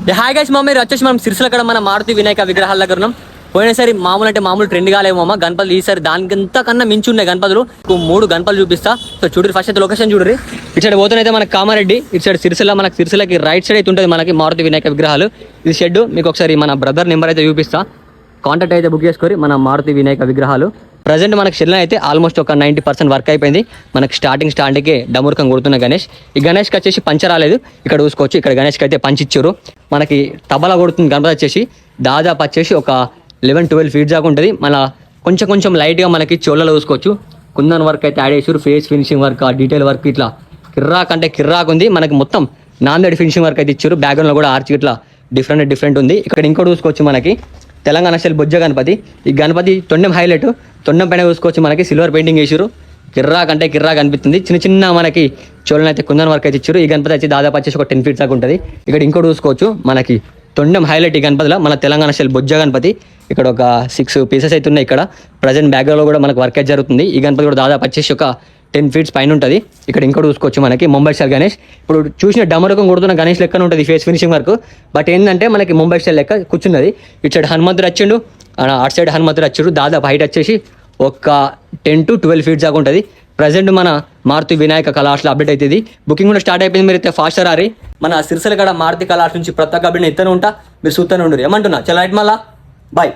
Hi guys, మీరు వచ్చేసి మనం సిరిసిల్ల కాడ మన మారుతి వినాయక విగ్రహాల దగ్గర ఉన్నాం. పోయినసారి మామూలు అంటే మామూలు ట్రెండ్ కాలేమో గణపతులు, ఈసారి దానికంతా కన్నా మించి ఉన్నాయి గణపతులు. 3 గణపతులు చూపిస్తా. సో చూడరి, ఫస్ట్ అయితే లొకేషన్ చూడరి. ఇటు సైడ్ పోతున్నైతే మనకి కామారెడ్డి, ఇటు సైడ్ సిరిసిల్ల. మనకి సిరిసిల్లకి రైట్ సైడ్ అయితే ఉంటుంది మనకి మారుతి వినాయక విగ్రహాలు. ఇది షెడ్. మీకు ఒకసారి మన బ్రదర్ నెంబర్ అయితే చూపిస్తా, కాంటాక్ట్ అయితే బుక్ చేసుకొని మన మారుతి వినాయక విగ్రహాలు. ప్రజెంట్ మనకి షెడ్లో అయితే ఆల్మోస్ట్ ఒక 90% వర్క్ అయిపోయింది. మనకి స్టార్టింగ్కే డమురుకం కొడుతున్న గణేష్. ఈ గణేష్కి వచ్చేసి పంచ రాలేదు, ఇక్కడ చూసుకోవచ్చు. ఇక్కడ గణేష్కి అయితే పంచిచ్చారు. మనకి తబలా కొడుతుంది గణపతి వచ్చేసి. దాదాపు వచ్చేసి ఒక 11-12 ఫీట్ దాకా ఉంటుంది. మన కొంచెం లైట్గా మనకి చోళ్ళలో చూసుకోవచ్చు. కుందన్ వర్క్ అయితే యాడ్ చేసారు. Face finishing work, detail work ఇట్లా కిర్రాక్ అంటే కిర్రాక్ ఉంది. మనకి మొత్తం నాందేడ్ ఫినిషింగ్ వర్క్ అయితే ఇచ్చారు. బ్యాక్గ్రౌండ్లో కూడా ఆర్చ్ ఇట్లా డిఫరెంట్ ఉంది. ఇక్కడ ఇంకోటి చూసుకోవచ్చు, మనకి తెలంగాణ స్టైల్ బొజ్జ గణపతి. ఈ గణపతి తొండం హైలైట్. తొండం పైన చూసుకోవచ్చు, మనకి సిల్వర్ పెయింటింగ్ వేసారు. కిర్రాక్ అంటే కిర్రాక్ అనిపిస్తుంది. చిన్న మనకి చోళ్ళని అయితే కుందన్ వర్క్ అయితే ఇచ్చారు. ఈ గణపతి వచ్చి దాదాపు వచ్చేసి ఒక 10 ఫీట్ దాకా ఉంటుంది. ఇక్కడ ఇంకోటి చూసుకోవచ్చు, మనకి తొండం హైలైట్ ఈ గణపతిలో. మన తెలంగాణ స్టైల్ బొజ్జ గణపతి. ఇక్కడ ఒక 6 పీసెస్ అయితే ఉన్నాయి. ఇక్కడ ప్రజెంట్ బ్యాక్గ్రౌండ్లో కూడా మనకు వర్క్ అయితే జరుగుతుంది. ఈ గణపతి కూడా దాదాపు వచ్చేసి ఒక 10 ఫీట్స్ పైన ఉంటుంది. ఇక్కడ ఇంకోటి చూసుకోవచ్చు, మనకి ముంబై స్టైల్ గణేష్. ఇప్పుడు చూసిన డమరకం కొడుతున్న గణేష్ లెక్కన ఉంటుంది ఫేస్ ఫినిషింగ్ వర్క్. బట్ ఏంటంటే మనకి ముంబై స్టైల్ లెక్క కూర్చున్నది. ఇటు సైడ్ హనుమంతుడు వచ్చిండు, అటు సైడ్ హనుమంతుడు వచ్చాడు. దాదాపు హైట్ వచ్చేసి ఒక 10 to 12 ఫీట్స్ దాకా ఉంటుంది. ప్రజెంట్ మన మారుతి వినాయక కళాశాల అప్డేట్ అవుతుంది. బుకింగ్ కూడా స్టార్ట్ అయిపోయింది. మీరు అయితే ఫాస్ట్ రారి. మన సిరిసిల్ల కాడ మారుతి కళాశాల నుంచి ప్రతి ఒక్క అప్డేట్ ఇస్తూనే ఉంటా, మీరు చూస్తూనే ఉండరు. ఏమంటున్నా, చలో రైట్, మళ్ళా బాయ్.